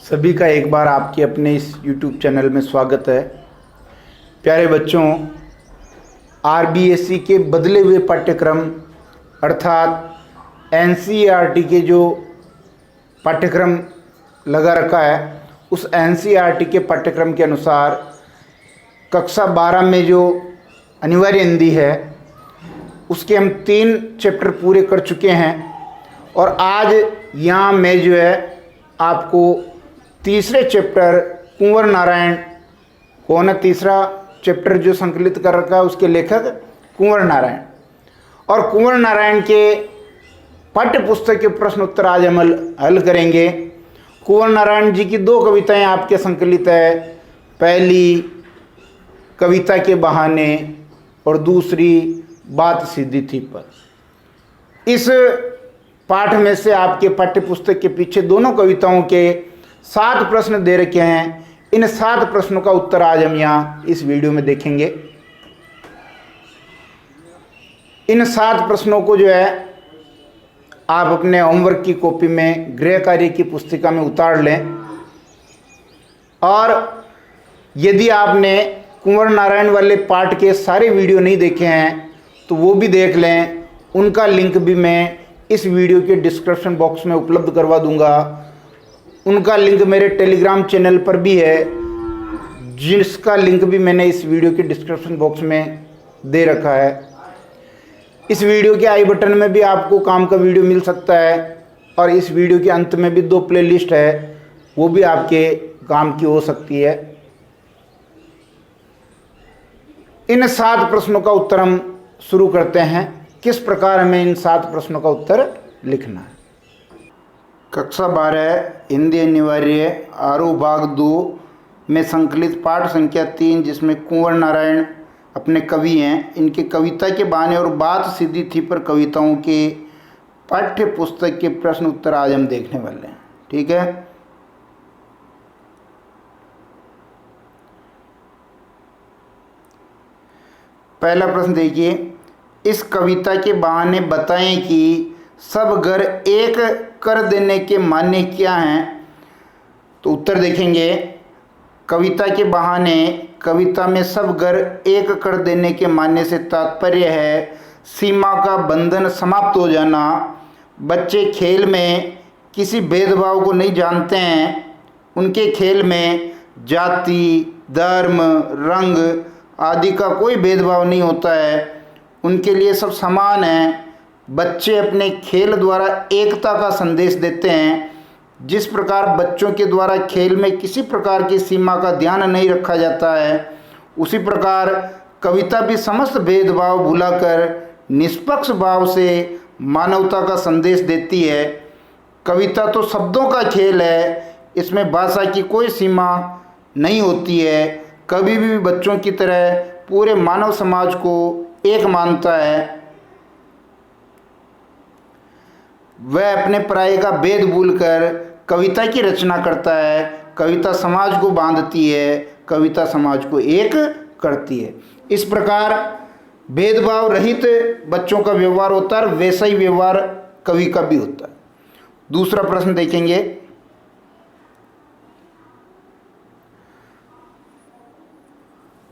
सभी का एक बार आपके अपने इस YouTube चैनल में स्वागत है। प्यारे बच्चों, RBSE के बदले हुए पाठ्यक्रम अर्थात NCERT के जो पाठ्यक्रम लगा रखा है, उस NCERT के पाठ्यक्रम के अनुसार कक्षा 12 में जो अनिवार्य हिंदी है उसके हम 3 चैप्टर पूरे कर चुके हैं और आज यहाँ मैं जो है आपको तीसरे चैप्टर कुंवर नारायण कौन है, तीसरा चैप्टर जो संकलित कर रखा है उसके लेखक कुंवर नारायण, और कुंवर नारायण के पाठ्य पुस्तक के प्रश्न उत्तर आज हम हल करेंगे। कुंवर नारायण जी की 2 कविताएं आपके संकलित है, पहली कविता के बहाने और दूसरी बात सीधी थी पर। इस पाठ में से आपके पाठ्य पुस्तक के पीछे दोनों कविताओं के 7 प्रश्न दे रखे हैं। इन 7 प्रश्नों का उत्तर आज हम यहाँ इस वीडियो में देखेंगे। इन 7 प्रश्नों को जो है आप अपने होमवर्क की कॉपी में गृह कार्य की पुस्तिका में उतार लें, और यदि आपने कुंवर नारायण वाले पाठ के सारे वीडियो नहीं देखे हैं तो वो भी देख लें। उनका लिंक भी मैं इस वीडियो के डिस्क्रिप्शन बॉक्स में उपलब्ध करवा दूंगा। उनका लिंक मेरे टेलीग्राम चैनल पर भी है, जिसका लिंक भी मैंने इस वीडियो के डिस्क्रिप्शन बॉक्स में दे रखा है। इस वीडियो के आई बटन में भी आपको काम का वीडियो मिल सकता है, और इस वीडियो के अंत में भी 2 प्लेलिस्ट है, वो भी आपके काम की हो सकती है। इन 7 प्रश्नों का उत्तर हम शुरू करते हैं। किस प्रकार हमें इन 7 प्रश्नों का उत्तर लिखना है। कक्षा 12 हिंदी अनिवार्य आरोह भाग 2 में संकलित पाठ संख्या 3, जिसमें कुंवर नारायण अपने कवि हैं, इनके कविता के बहाने और बात सीधी थी पर कविताओं के पाठ्य पुस्तक के प्रश्न उत्तर आज हम देखने वाले हैं। ठीक है, पहला प्रश्न देखिए, इस कविता के बहाने बताएं कि सब घर एक कर देने के मान्य क्या हैं। तो उत्तर देखेंगे, कविता के बहाने कविता में सब घर एक कर देने के मान्य से तात्पर्य है सीमा का बंधन समाप्त हो जाना। बच्चे खेल में किसी भेदभाव को नहीं जानते हैं, उनके खेल में जाति, धर्म, रंग आदि का कोई भेदभाव नहीं होता है, उनके लिए सब समान हैं। बच्चे अपने खेल द्वारा एकता का संदेश देते हैं। जिस प्रकार बच्चों के द्वारा खेल में किसी प्रकार की सीमा का ध्यान नहीं रखा जाता है, उसी प्रकार कविता भी समस्त भेदभाव भुलाकर निष्पक्ष भाव से मानवता का संदेश देती है। कविता तो शब्दों का खेल है, इसमें भाषा की कोई सीमा नहीं होती है। कभी भी बच्चों की तरह पूरे मानव समाज को एक मानता है। वह अपने पराये का भेद भूलकर कविता की रचना करता है। कविता समाज को बांधती है, कविता समाज को एक करती है। इस प्रकार भेदभाव रहित बच्चों का व्यवहार होता है, वैसा ही व्यवहार कवि का भी होता है। दूसरा प्रश्न देखेंगे,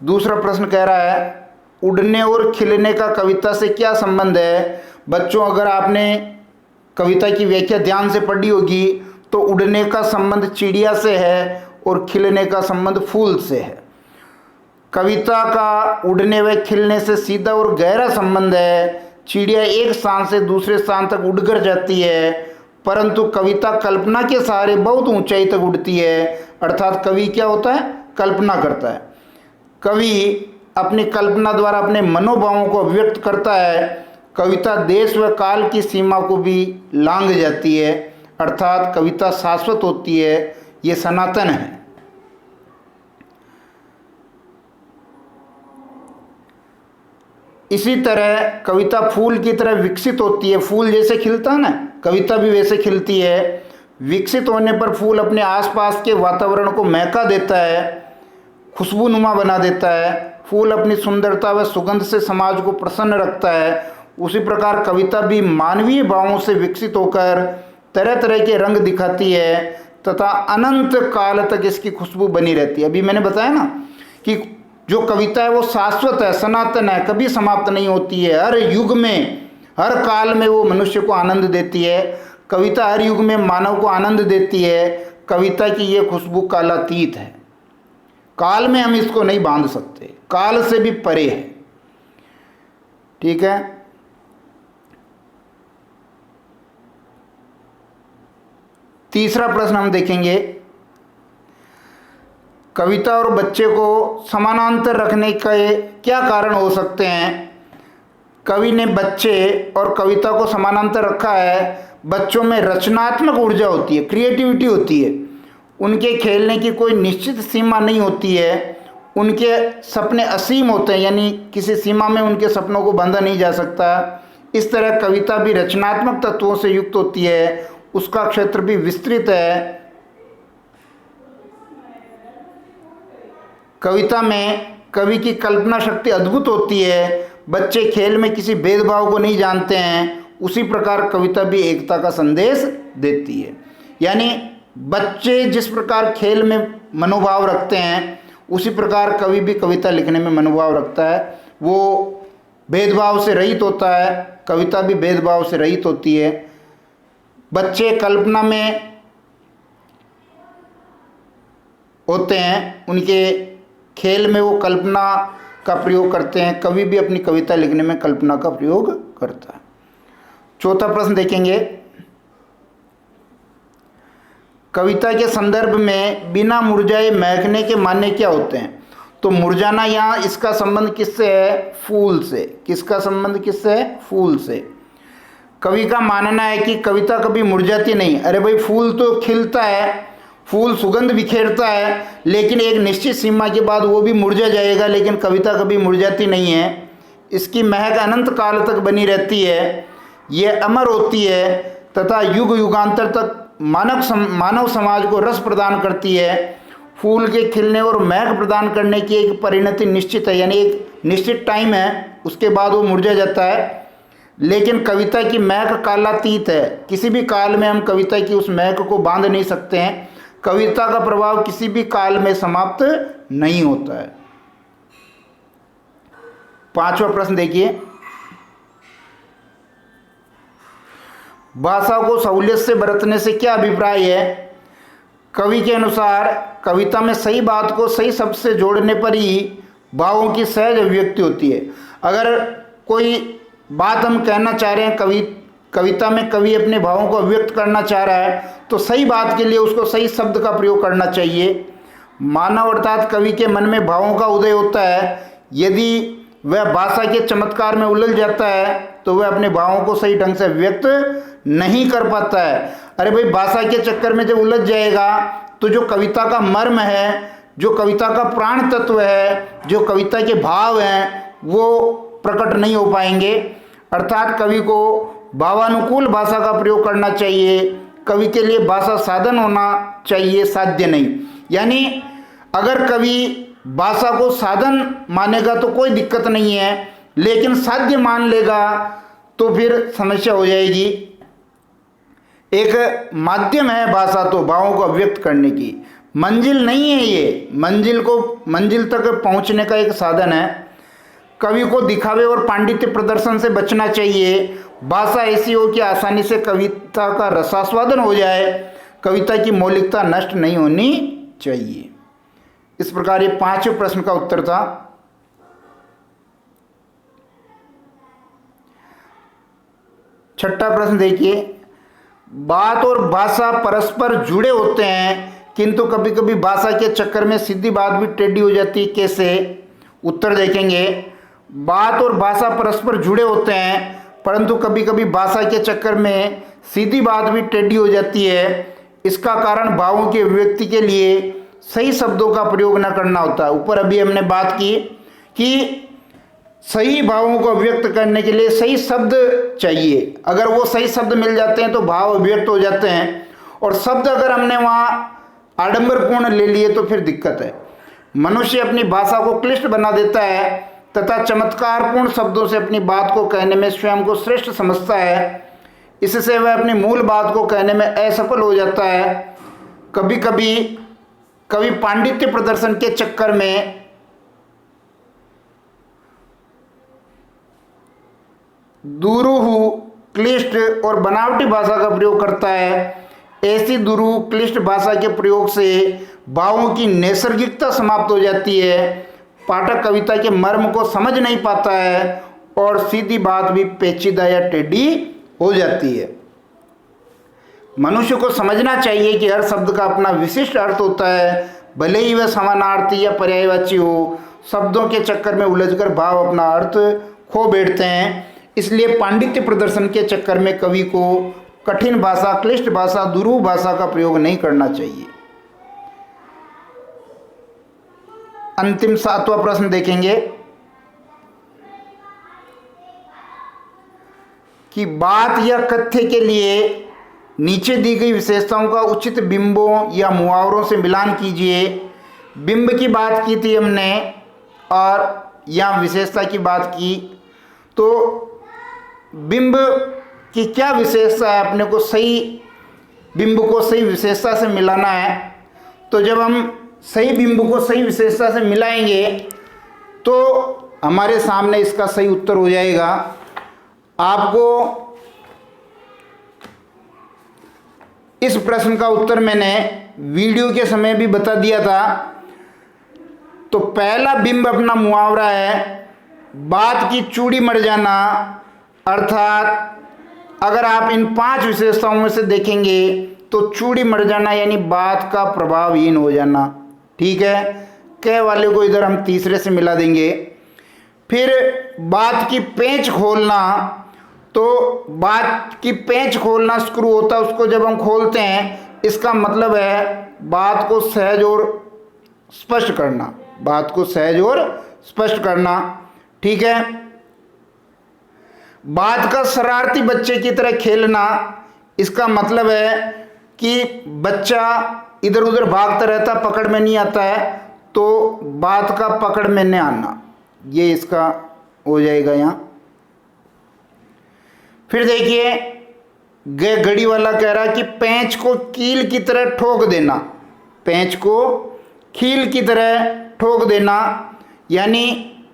दूसरा प्रश्न कह रहा है, उड़ने और खिलने का कविता से क्या संबंध है। बच्चों, अगर आपने कविता की व्याख्या ध्यान से पढ़ी होगी तो उड़ने का संबंध चिड़िया से है और खिलने का संबंध फूल से है। कविता का उड़ने व खिलने से सीधा और गहरा संबंध है। चिड़िया एक स्थान से दूसरे स्थान तक उड़कर जाती है, परंतु कविता कल्पना के सहारे बहुत ऊंचाई तक उड़ती है। अर्थात कवि क्या होता है, कल्पना करता है। कवि अपनी कल्पना द्वारा अपने मनोभावों को अभिव्यक्त करता है। कविता देश व काल की सीमा को भी लांघ जाती है, अर्थात कविता शाश्वत होती है, ये सनातन है। इसी तरह कविता फूल की तरह विकसित होती है। फूल जैसे खिलता है ना, कविता भी वैसे खिलती है। विकसित होने पर फूल अपने आसपास के वातावरण को महका देता है, खुशबूनुमा बना देता है। फूल अपनी सुंदरता व सुगंध से समाज को प्रसन्न रखता है। उसी प्रकार कविता भी मानवीय भावों से विकसित होकर तरह तरह के रंग दिखाती है। तथा अनंत काल तक इसकी खुशबू बनी रहती है। अभी मैंने बताया ना कि जो कविता है वो शाश्वत है, सनातन है, कभी समाप्त नहीं होती है। हर युग में, हर काल में वो मनुष्य को आनंद देती है। कविता हर युग में मानव को आनंद देती है। कविता की ये खुशबू कालातीत है, काल में हम इसको नहीं बांध सकते, काल से भी परे है। ठीक है। तीसरा प्रश्न हम देखेंगे, कविता और बच्चे को समानांतर रखने के क्या कारण हो सकते हैं। कवि ने बच्चे और कविता को समानांतर रखा है। बच्चों में रचनात्मक ऊर्जा होती है, क्रिएटिविटी होती है, उनके खेलने की कोई निश्चित सीमा नहीं होती है, उनके सपने असीम होते हैं, यानी किसी सीमा में उनके सपनों को बांधा नहीं जा सकता। इस तरह कविता भी रचनात्मक तत्वों से युक्त होती है, उसका क्षेत्र भी विस्तृत है। कविता में कवि की कल्पना शक्ति अद्भुत होती है। बच्चे खेल में किसी भेदभाव को नहीं जानते हैं। उसी प्रकार कविता भी एकता का संदेश देती है। यानी बच्चे जिस प्रकार खेल में मनोभाव रखते हैं, उसी प्रकार कवि भी कविता लिखने में मनोभाव रखता है। वो भेदभाव से रहित होता है, कविता भी भेदभाव से रहित होती है। बच्चे कल्पना में होते हैं, उनके खेल में वो कल्पना का प्रयोग करते हैं। कवि भी अपनी कविता लिखने में कल्पना का प्रयोग करता है। चौथा प्रश्न देखेंगे, कविता के संदर्भ में बिना मुरझाए महकने के मान्य क्या होते हैं। तो मुरझाना, यहाँ इसका संबंध किससे है? फूल से। किसका संबंध किससे है? फूल से। कवि का मानना है कि कविता कभी मुरझाती नहीं। अरे भाई, फूल तो खिलता है, फूल सुगंध बिखेरता है, लेकिन एक निश्चित सीमा के बाद वो भी मुरझा जाएगा, लेकिन कविता कभी मुरझाती नहीं है। इसकी महक अनंत काल तक बनी रहती है, ये अमर होती है तथा युग युगांतर तक मानव समाज को रस प्रदान करती है। फूल के खिलने और महक प्रदान करने की एक परिणति निश्चित है, यानी एक निश्चित टाइम है, उसके बाद वो मुरझा जाता है। लेकिन कविता की महक कालातीत है, किसी भी काल में हम कविता की उस महक को बांध नहीं सकते हैं। कविता का प्रभाव किसी भी काल में समाप्त नहीं होता है। पांचवा प्रश्न देखिए, भाषा को सहूलियत से बरतने से क्या अभिप्राय है। कवि के अनुसार कविता में सही बात को सही शब्द से जोड़ने पर ही भावों की सहज अभिव्यक्ति होती है। अगर कोई बात हम कहना चाह रहे हैं, कविता में कवि अपने भावों को अभिव्यक्त करना चाह रहा है, तो सही बात के लिए उसको सही शब्द का प्रयोग करना चाहिए। मानव अर्थात कवि के मन में भावों का उदय होता है। यदि वह भाषा के चमत्कार में उलझ जाता है तो वह अपने भावों को सही ढंग से व्यक्त नहीं कर पाता है। अरे भाई, भाषा के चक्कर में जब उलझ जाएगा तो जो कविता का मर्म है, जो कविता का प्राण तत्व है, जो कविता के भाव हैं, वो प्रकट नहीं हो पाएंगे। अर्थात कवि को भावानुकूल भाषा का प्रयोग करना चाहिए। कवि के लिए भाषा साधन होना चाहिए, साध्य नहीं। यानी अगर कवि भाषा को साधन मानेगा तो कोई दिक्कत नहीं है, लेकिन साध्य मान लेगा तो फिर समस्या हो जाएगी। एक माध्यम है भाषा तो भावों को अभिव्यक्त करने की, मंजिल नहीं है ये। मंजिल तक पहुंचने का एक साधन है। कवि को दिखावे और पांडित्य प्रदर्शन से बचना चाहिए। भाषा ऐसी हो कि आसानी से कविता का रसास्वादन हो जाए। कविता की मौलिकता नष्ट नहीं होनी चाहिए। इस प्रकार ये पांचवें प्रश्न का उत्तर था। छठा प्रश्न देखिए, बात और भाषा परस्पर जुड़े होते हैं, किंतु कभी कभी भाषा के चक्कर में सीधी बात भी टेढ़ी हो जाती है। कैसे? उत्तर देखेंगे, बात और भाषा परस्पर जुड़े होते हैं, परंतु कभी कभी भाषा के चक्कर में सीधी बात भी टेढ़ी हो जाती है। इसका कारण भावों की अभिव्यक्ति के लिए सही शब्दों का प्रयोग न करना होता है। ऊपर अभी हमने बात की कि सही भावों को अभिव्यक्त करने के लिए सही शब्द चाहिए। अगर वो सही शब्द मिल जाते हैं तो भाव अभिव्यक्त हो जाते हैं, और शब्द अगर हमने वहाँ आडंबरपूर्ण ले लिए तो फिर दिक्कत है। मनुष्य अपनी भाषा को क्लिष्ट बना देता है तथा चमत्कारपूर्ण शब्दों से अपनी बात को कहने में स्वयं को श्रेष्ठ समझता है। इससे वह अपनी मूल बात को कहने में असफल हो जाता है। कभी कभी कवि पांडित्य प्रदर्शन के चक्कर में दुरूह, क्लिष्ट और बनावटी भाषा का प्रयोग करता है। ऐसी दुरूह, क्लिष्ट भाषा के प्रयोग से भावों की नैसर्गिकता समाप्त हो जाती है। पाठक कविता के मर्म को समझ नहीं पाता है और सीधी बात भी पेचीदा या टेढ़ी हो जाती है। मनुष्य को समझना चाहिए कि हर शब्द का अपना विशिष्ट अर्थ होता है, भले ही वह समानार्थी या पर्यायवाची हो। शब्दों के चक्कर में उलझकर भाव अपना अर्थ खो बैठते हैं। इसलिए पांडित्य प्रदर्शन के चक्कर में कवि को कठिन भाषा, क्लिष्ट भाषा, दुरूह भाषा का प्रयोग नहीं करना चाहिए। अंतिम 7वां प्रश्न देखेंगे कि बात या कथ्य के लिए नीचे दी गई विशेषताओं का उचित बिंबों या मुहावरों से मिलान कीजिए। बिंब की बात की थी हमने और या विशेषता की बात की, तो बिंब की क्या विशेषता है, अपने को सही बिंब को सही विशेषता से मिलाना है। तो जब हम सही बिंब को सही विशेषता से मिलाएंगे तो हमारे सामने इसका सही उत्तर हो जाएगा। आपको इस प्रश्न का उत्तर मैंने वीडियो के समय भी बता दिया था। तो पहला बिंब अपना मुहावरा है, बात की चूड़ी मर जाना। अर्थात अगर आप इन 5 विशेषताओं में से देखेंगे तो चूड़ी मर जाना यानी बात का प्रभावहीन हो जाना। ठीक है, कह वाले को इधर हम तीसरे से मिला देंगे। फिर बात की पेंच खोलना, तो बात की पेंच खोलना स्क्रू होता है, उसको जब हम खोलते हैं इसका मतलब है बात को सहज और स्पष्ट करना, बात को सहज और स्पष्ट करना। ठीक है, बात का शरारती बच्चे की तरह खेलना, इसका मतलब है कि बच्चा इधर उधर भागता रहता, पकड़ में नहीं आता है, तो बात का पकड़ में नहीं आना, ये इसका हो जाएगा यहाँ। फिर देखिए घड़ी वाला कह रहा है कि पेंच को कील की तरह ठोक देना, पेंच को कील की तरह ठोक देना यानी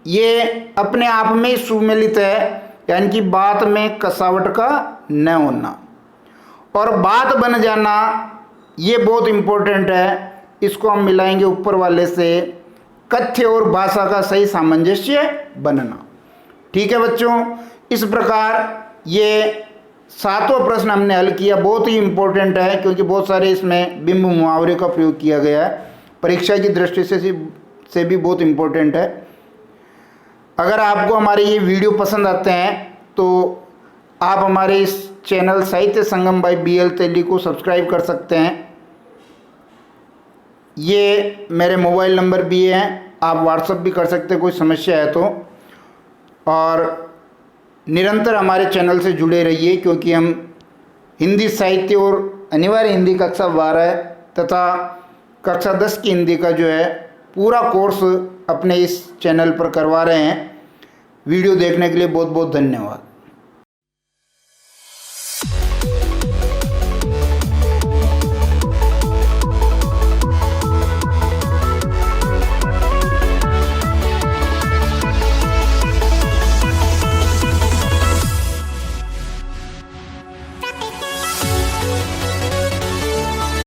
ये अपने आप में सुमेलित है, यानी कि बात में कसावट का न होना। और बात बन जाना ये बहुत इम्पोर्टेंट है, इसको हम मिलाएंगे ऊपर वाले से, कथ्य और भाषा का सही सामंजस्य बनना। ठीक है बच्चों, इस प्रकार ये 7वां प्रश्न हमने हल किया। बहुत ही इम्पोर्टेंट है क्योंकि बहुत सारे इसमें बिंब मुहावरे का प्रयोग किया गया है, परीक्षा की दृष्टि से भी बहुत इम्पोर्टेंट है। अगर आपको हमारे ये वीडियो पसंद आते हैं तो आप हमारे इस चैनल साहित्य संगम बाय BL तेली को सब्सक्राइब कर सकते हैं। ये मेरे मोबाइल नंबर भी हैं, आप व्हाट्सएप भी कर सकते हैं कोई समस्या है तो। और निरंतर हमारे चैनल से जुड़े रहिए क्योंकि हम हिंदी साहित्य और अनिवार्य हिंदी कक्षा 12 तथा कक्षा 10 की हिंदी का जो है पूरा कोर्स अपने इस चैनल पर करवा रहे हैं। वीडियो देखने के लिए बहुत बहुत धन्यवाद।